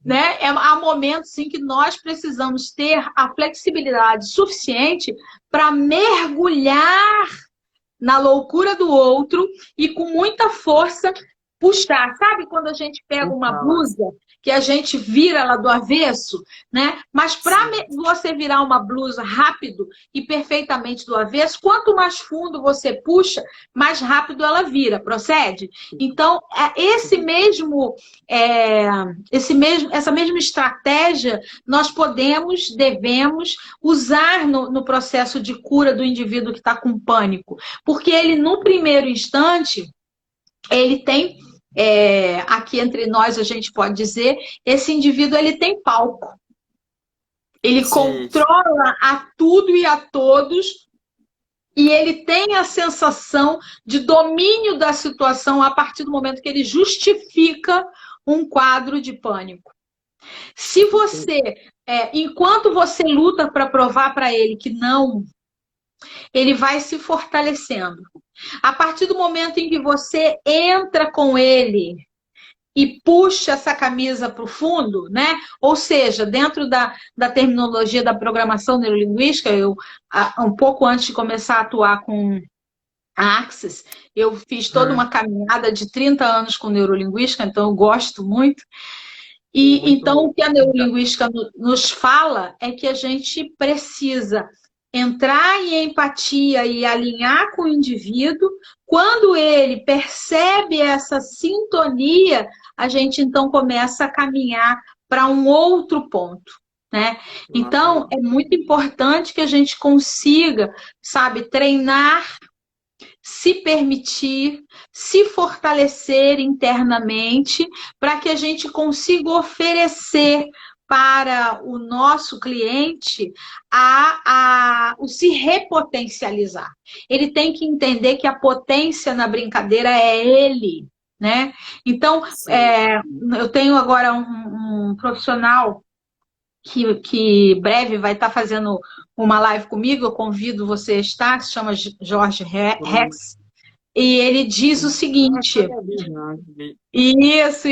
né? Há momentos sim que nós precisamos ter a flexibilidade suficiente para mergulhar na loucura do outro e com muita força puxar. Sabe quando a gente pega uma blusa que a gente vira ela do avesso, né? Mas para você virar uma blusa rápido e perfeitamente do avesso, quanto mais fundo você puxa, mais rápido ela vira, procede? Então, essa mesma estratégia nós devemos usar no processo de cura do indivíduo que está com pânico. Porque ele, no primeiro instante, ele tem... aqui entre nós a gente pode dizer, esse indivíduo ele tem palco. Ele controla a tudo e a todos e ele tem a sensação de domínio da situação a partir do momento que ele justifica um quadro de pânico. Se você, enquanto você luta para provar para ele que não, ele vai se fortalecendo. A partir do momento em que você entra com ele e puxa essa camisa para o fundo, né? Ou seja, dentro da terminologia da programação neurolinguística, um pouco antes de começar a atuar com a Access, eu fiz toda uma caminhada de 30 anos com neurolinguística, então eu gosto muito. E então o que a neurolinguística nos fala é que a gente precisa entrar em empatia e alinhar com o indivíduo. Quando ele percebe essa sintonia, a gente então começa a caminhar para um outro ponto, né? Então, é muito importante que a gente consiga, sabe, treinar, se permitir, se fortalecer internamente, para que a gente consiga oferecer para o nosso cliente o se repotencializar. Ele tem que entender que a potência na brincadeira é ele, né? Então, eu tenho agora um profissional que breve vai estar fazendo uma live comigo, eu convido você a estar, se chama Jorge Rex, e ele diz o seguinte... Isso.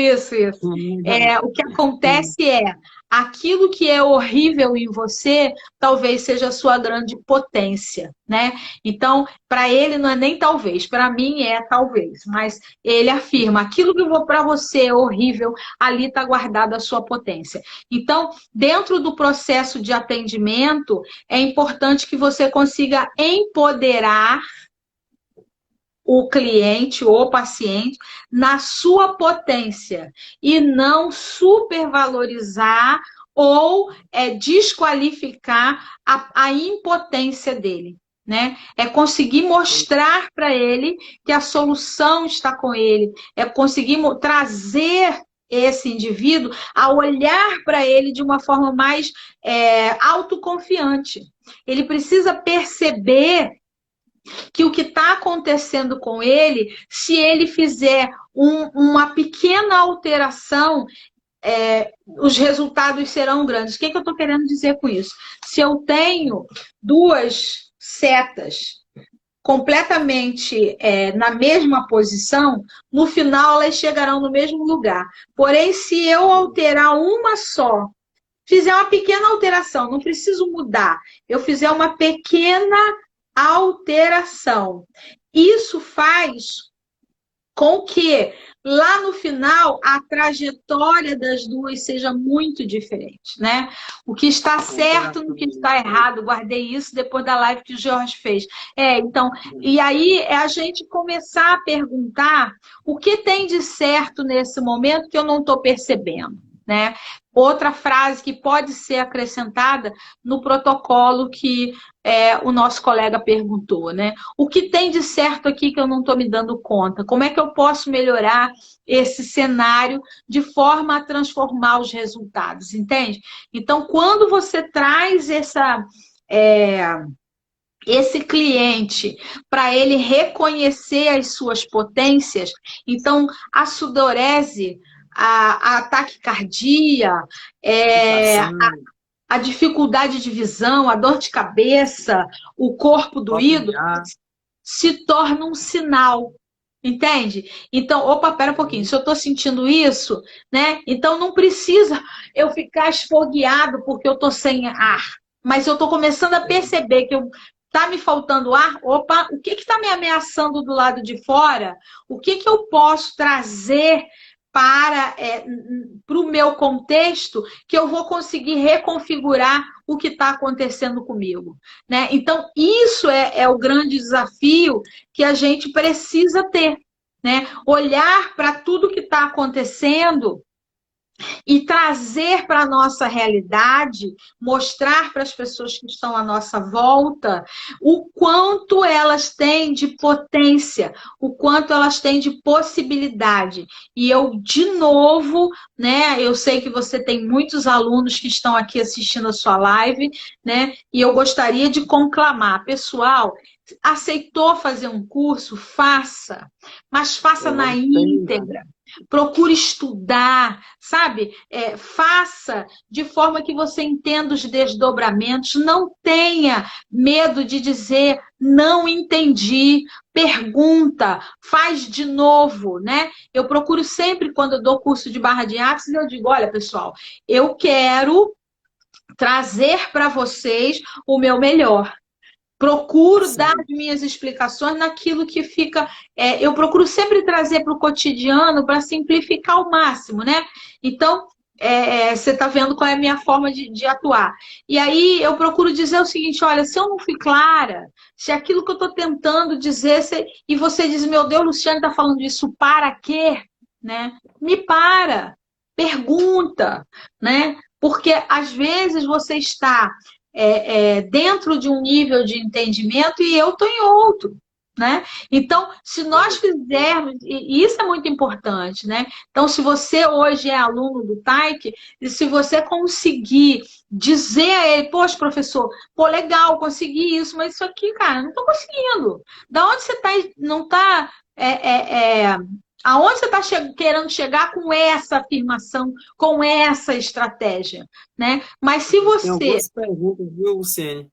O que acontece aquilo que é horrível em você, talvez seja a sua grande potência, né? Então, para ele não é nem talvez, para mim é talvez, mas ele afirma, aquilo que para você é horrível, ali está guardada a sua potência. Então, dentro do processo de atendimento, é importante que você consiga empoderar o cliente ou o paciente na sua potência e não supervalorizar ou desqualificar a impotência dele, né? É conseguir mostrar para ele que a solução está com ele, é conseguir trazer esse indivíduo a olhar para ele de uma forma mais autoconfiante. Ele precisa perceber que o que está acontecendo com ele, se ele fizer uma pequena alteração, os resultados serão grandes. O que eu estou querendo dizer com isso? Se eu tenho duas setas completamente na mesma posição, no final elas chegarão no mesmo lugar. Porém, se eu alterar uma só, fizer uma pequena alteração, não preciso mudar, eu fizer uma pequena alteração. Isso faz com que lá no final a trajetória das duas seja muito diferente, né? O que está certo no que está errado. Guardei isso depois da live que o Jorge fez. Então, e aí é a gente começar a perguntar o que tem de certo nesse momento que eu não estou percebendo, né? Outra frase que pode ser acrescentada no protocolo que o nosso colega perguntou, né? O que tem de certo aqui que eu não estou me dando conta? Como é que eu posso melhorar esse cenário de forma a transformar os resultados, entende? Então, quando você traz esse cliente para ele reconhecer as suas potências, então a sudorese, a taquicardia, a dificuldade de visão, a dor de cabeça, o corpo doído, se torna um sinal, entende? Então, opa, pera um pouquinho, se eu estou sentindo isso, né? Então não precisa eu ficar esfogueado porque eu estou sem ar, mas eu estou começando a perceber que tá me faltando ar, opa, o que está me ameaçando do lado de fora? O que eu posso trazer para o meu contexto que eu vou conseguir reconfigurar o que está acontecendo comigo, né? Então, isso é o grande desafio que a gente precisa ter, né? Olhar para tudo que está acontecendo e trazer para a nossa realidade, mostrar para as pessoas que estão à nossa volta o quanto elas têm de potência, o quanto elas têm de possibilidade. E eu, de novo, né, eu sei que você tem muitos alunos que estão aqui assistindo a sua live, né, e eu gostaria de conclamar, pessoal, aceitou fazer um curso? Faça, mas faça na íntegra. Procure estudar, sabe? Faça de forma que você entenda os desdobramentos. Não tenha medo de dizer não entendi. Pergunta, faz de novo, né? Eu procuro sempre, quando eu dou curso de barra de axis, eu digo, olha, pessoal, eu quero trazer para vocês o meu melhor. Procuro dar as minhas explicações naquilo que fica... eu procuro sempre trazer para o cotidiano para simplificar ao máximo, né? Então, você está vendo qual é a minha forma de atuar. E aí eu procuro dizer o seguinte, olha, se eu não fui clara, se aquilo que eu estou tentando dizer, e você diz, meu Deus, Luciane está falando isso, para quê? Né? Me para, pergunta, né? Porque às vezes você está... dentro de um nível de entendimento e eu estou em outro, né? Então, se nós fizermos, e isso é muito importante, né? Então, se você hoje é aluno do TAIC, e se você conseguir dizer a ele, poxa, professor, pô, legal, consegui isso, mas isso aqui, cara, não estou conseguindo. Da onde você está, não está... aonde você está querendo chegar com essa afirmação, com essa estratégia, né? Mas se você... Tem algumas perguntas, viu, Luciene?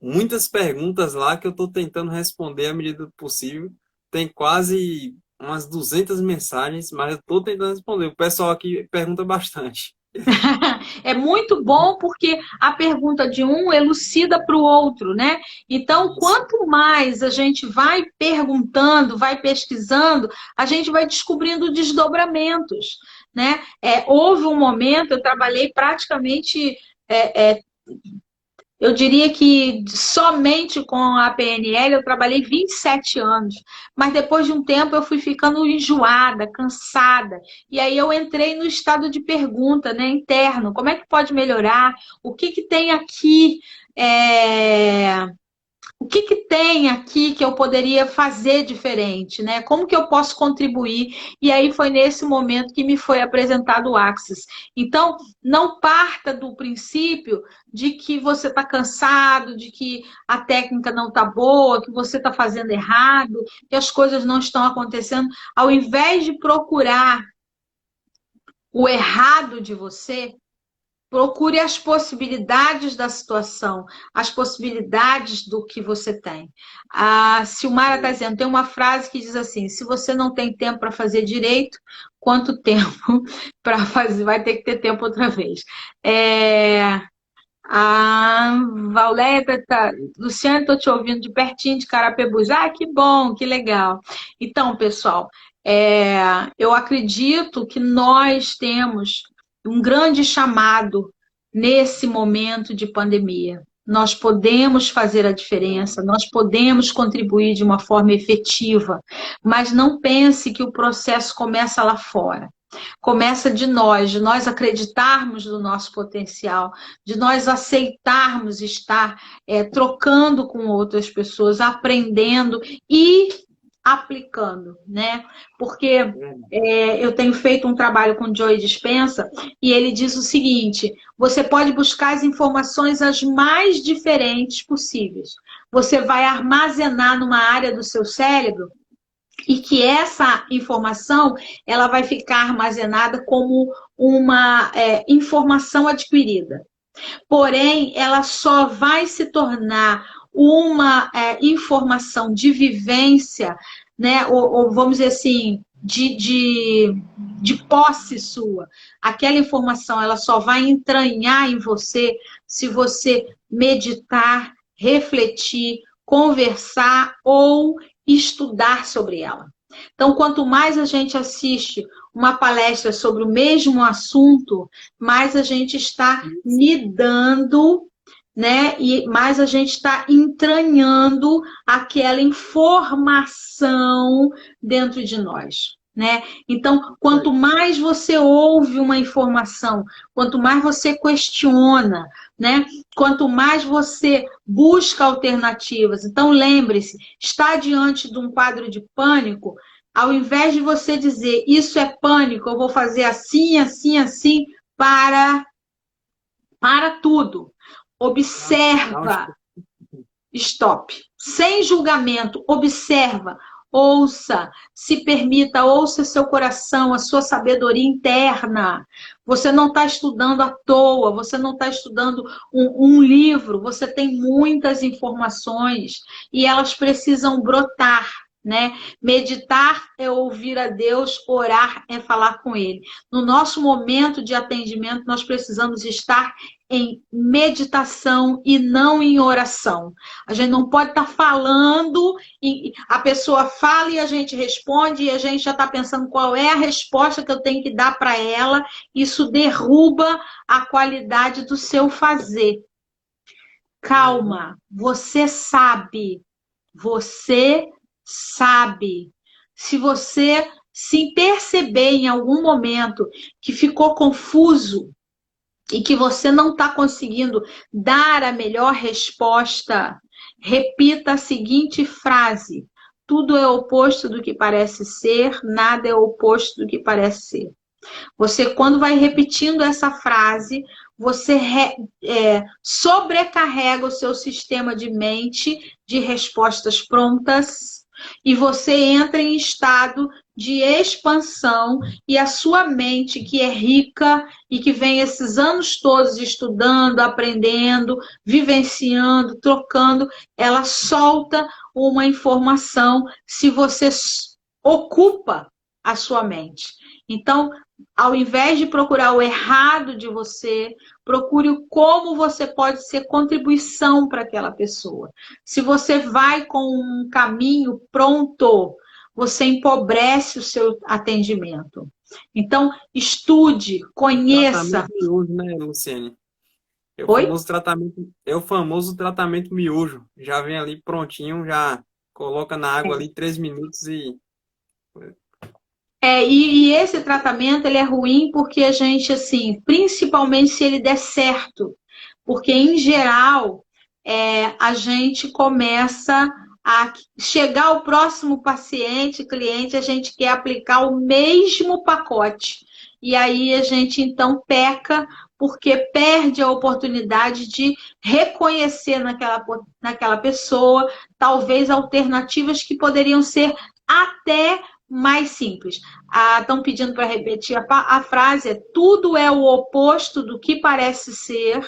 Muitas perguntas lá que eu estou tentando responder à medida do possível. Tem quase umas 200 mensagens, mas eu estou tentando responder. O pessoal aqui pergunta bastante. É muito bom porque a pergunta de um elucida para o outro, né? Então, quanto mais a gente vai perguntando, vai pesquisando, a gente vai descobrindo desdobramentos, né? Houve um momento, eu trabalhei praticamente... eu diria que somente com a PNL eu trabalhei 27 anos, mas depois de um tempo eu fui ficando enjoada, cansada, e aí eu entrei no estado de pergunta, né, interno, como é que pode melhorar? O que tem aqui? O que tem aqui que eu poderia fazer diferente, né? Como que eu posso contribuir? E aí foi nesse momento que me foi apresentado o Axis. Então, não parta do princípio de que você está cansado, de que a técnica não está boa, que você está fazendo errado, que as coisas não estão acontecendo. Ao invés de procurar o errado de você, procure as possibilidades da situação, as possibilidades do que você tem. A Silmara está dizendo, tem uma frase que diz assim, se você não tem tempo para fazer direito, quanto tempo para fazer? Vai ter que ter tempo outra vez. A Valéria tá... Luciane, estou te ouvindo de pertinho, de Carapebus. Ah, que bom, que legal. Então, pessoal, Eu acredito que nós temos um grande chamado nesse momento de pandemia. Nós podemos fazer a diferença, nós podemos contribuir de uma forma efetiva, mas não pense que o processo começa lá fora. Começa de nós acreditarmos no nosso potencial, de nós aceitarmos estar trocando com outras pessoas, aprendendo e aplicando, né? Porque eu tenho feito um trabalho com o Joe Dispenza e ele diz o seguinte: você pode buscar as informações as mais diferentes possíveis. Você vai armazenar numa área do seu cérebro e que essa informação ela vai ficar armazenada como uma informação adquirida. Porém, ela só vai se tornar uma informação de vivência, né? Ou vamos dizer assim, de posse sua. Aquela informação ela só vai entranhar em você se você meditar, refletir, conversar ou estudar sobre ela. Então, quanto mais a gente assiste uma palestra sobre o mesmo assunto, mais a gente está lidando, né? E mais a gente está entranhando aquela informação dentro de nós, né? Então, quanto mais você ouve uma informação, quanto mais você questiona, né? Quanto mais você busca alternativas. Então, lembre-se, está diante de um quadro de pânico, ao invés de você dizer, isso é pânico, eu vou fazer assim, assim, assim, para tudo. Observa, stop, sem julgamento, observa, ouça, se permita, ouça seu coração, a sua sabedoria interna. Você não está estudando à toa, você não está estudando um livro, você tem muitas informações e elas precisam brotar, né? Meditar é ouvir a Deus, orar é falar com Ele. No nosso momento de atendimento, nós precisamos estar em meditação e não em oração. A gente não pode estar falando, e a pessoa fala e a gente responde, e a gente já está pensando qual é a resposta que eu tenho que dar para ela. Isso derruba a qualidade do seu fazer. Calma, você sabe. Você sabe. Se você se perceber em algum momento que ficou confuso, e que você não está conseguindo dar a melhor resposta, repita a seguinte frase: tudo é oposto do que parece ser, nada é oposto do que parece ser. Você, quando vai repetindo essa frase, você sobrecarrega o seu sistema de mente de respostas prontas e você entra em estado de expansão e a sua mente, que é rica e que vem esses anos todos estudando, aprendendo, vivenciando, trocando, ela solta uma informação se você ocupa a sua mente. Então, ao invés de procurar o errado de você, procure como você pode ser contribuição para aquela pessoa. Se você vai com um caminho pronto, você empobrece o seu atendimento. Então, estude, conheça. Tratamento miojo, né, Luciene? Oi? É o famoso tratamento miojo. Já vem ali prontinho, já coloca na água ali 3 minutos e... E esse tratamento ele é ruim porque a gente, assim, principalmente se ele der certo, porque em geral a gente começa a chegar ao próximo paciente, cliente, a gente quer aplicar o mesmo pacote. E aí a gente então peca porque perde a oportunidade de reconhecer naquela pessoa talvez alternativas que poderiam ser até mais simples. Estão pedindo para repetir a frase: tudo é o oposto do que parece ser,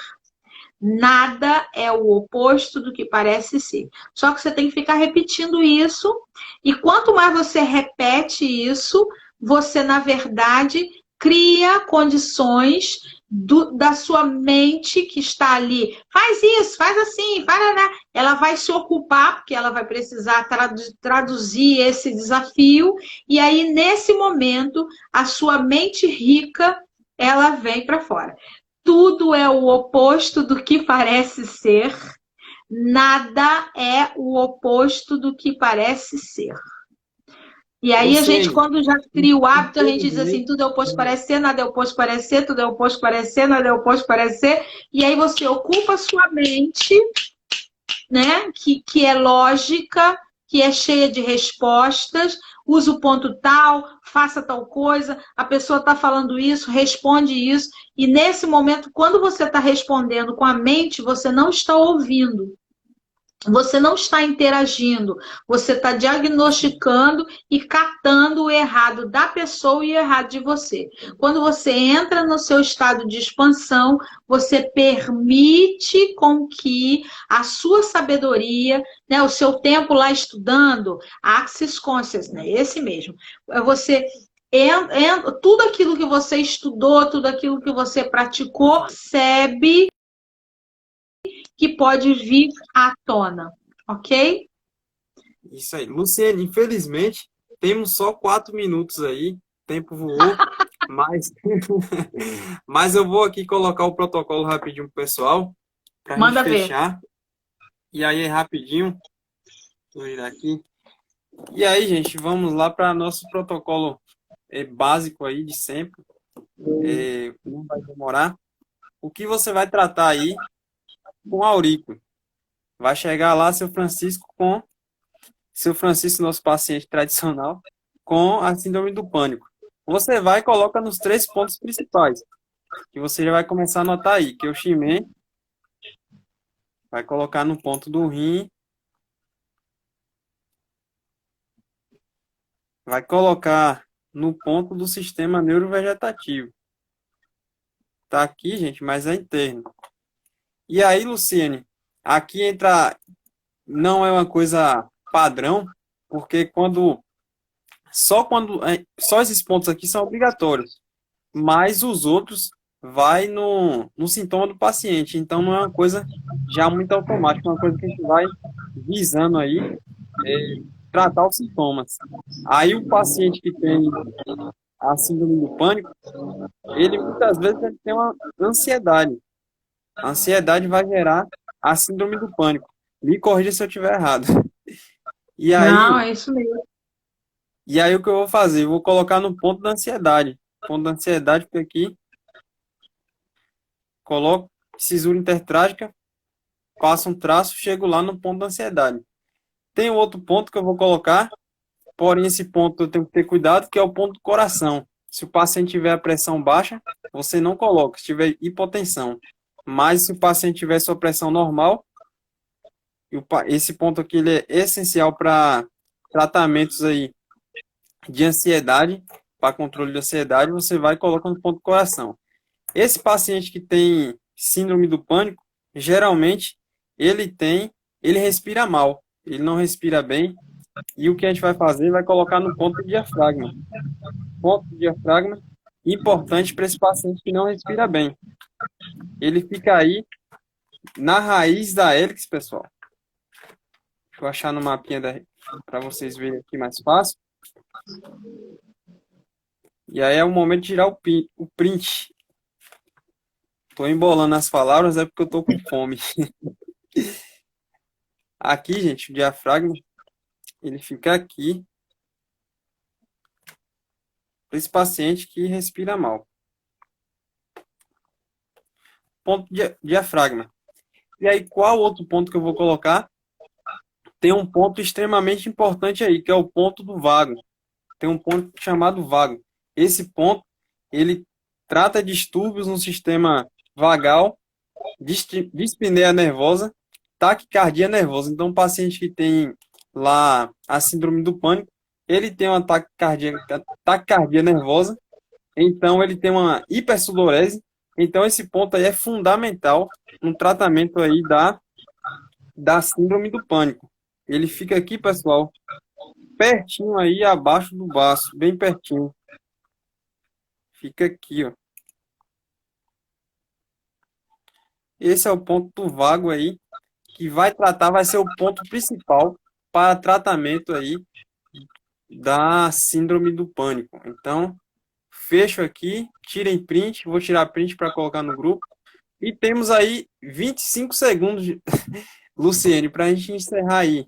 nada é o oposto do que parece ser. Só que você tem que ficar repetindo isso, e quanto mais você repete isso, você, na verdade, cria condições da sua mente que está ali. Faz isso, faz assim, para. Ela vai se ocupar, porque ela vai precisar traduzir esse desafio, e aí, nesse momento, a sua mente rica, ela vem para fora. Tudo é o oposto do que parece ser, nada é o oposto do que parece ser. E aí a gente, Luciene, quando já cria o hábito, a gente diz assim, infelizmente, tudo é oposto parece ser, nada é oposto parece ser, tudo é oposto parece ser, nada é oposto parece ser. E aí você ocupa a sua mente, né, que é lógica, que é cheia de respostas, usa o ponto tal, faça tal coisa, a pessoa está falando isso, responde isso. E nesse momento, quando você está respondendo com a mente, você não está ouvindo. Você não está interagindo, você está diagnosticando e catando o errado da pessoa e o errado de você. Quando você entra no seu estado de expansão, você permite com que a sua sabedoria, né, o seu tempo lá estudando, Axis Consciousness, né, esse mesmo, você tudo aquilo que você estudou, tudo aquilo que você praticou, percebe que pode vir à tona, ok? isso aí. Luciene, infelizmente, temos só 4 minutos aí. O tempo voou, mas, mas eu vou aqui colocar o protocolo rapidinho pro pessoal, para a gente Manda ver. fechar. E aí, rapidinho, vou virar aqui. E aí, gente, vamos lá para nosso protocolo básico aí de sempre. Não vai demorar. O que você vai tratar aí com aurículo? Vai chegar lá, seu Francisco, nosso paciente tradicional, com a síndrome do pânico. Você vai e coloca nos 3 pontos principais, que você já vai começar a anotar aí, que o Ximê vai colocar no ponto do rim, vai colocar no ponto do sistema neurovegetativo. Tá aqui, gente, mas é interno. E aí, Luciene, aqui entra, não é uma coisa padrão, porque só esses pontos aqui são obrigatórios, mas os outros vai no sintoma do paciente. Então não é uma coisa já muito automática, é uma coisa que a gente vai visando aí, tratar os sintomas. Aí o paciente que tem a síndrome do pânico, ele muitas vezes ele tem uma ansiedade. A ansiedade vai gerar a síndrome do pânico. Me corrija se eu estiver errado. E aí, Não, é isso mesmo. e aí o que eu vou fazer? Eu vou colocar no ponto da ansiedade. Ponto da ansiedade, porque aqui coloco cisura intertrágica, passo um traço, chego lá no ponto da ansiedade. Tem um outro ponto que eu vou colocar, porém esse ponto eu tenho que ter cuidado, que é o ponto do coração. Se o paciente tiver a pressão baixa, você não coloca, se tiver hipotensão. Mas se o paciente tiver sua pressão normal, esse ponto aqui ele é essencial para tratamentos aí de ansiedade, para controle de ansiedade, você vai e coloca no ponto do coração. Esse paciente que tem síndrome do pânico, geralmente ele respira mal, ele não respira bem, e o que a gente vai fazer, vai colocar no ponto do diafragma. Ponto do diafragma, importante para esse paciente que não respira bem. Ele fica aí na raiz da hélice, pessoal. Deixa eu achar no mapinha para vocês verem aqui mais fácil. E aí é o momento de tirar o print. Tô embolando as palavras, é porque eu tô com fome. Aqui, gente, o diafragma, ele fica aqui. Esse paciente que respira mal. Ponto diafragma. E aí, qual outro ponto que eu vou colocar? Tem um ponto extremamente importante aí, que é o ponto do vago. Tem um ponto chamado vago. Esse ponto, ele trata distúrbios no sistema vagal, dispneia nervosa, taquicardia nervosa. Então, o paciente que tem lá a síndrome do pânico, ele tem uma taquicardia nervosa, então ele tem uma hipersudorese. Então, esse ponto aí é fundamental no tratamento aí da síndrome do pânico. Ele fica aqui, pessoal, pertinho aí, abaixo do baço, bem pertinho. Fica aqui, ó. Esse é o ponto vago aí, que vai tratar, vai ser o ponto principal para tratamento aí da síndrome do pânico. Então, fecho aqui, tirem print, vou tirar print para colocar no grupo. E temos aí 25 segundos, Luciene, para a gente encerrar aí.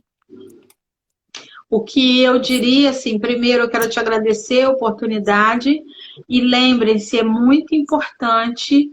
O que eu diria, assim, primeiro eu quero te agradecer a oportunidade e lembrem-se, é muito importante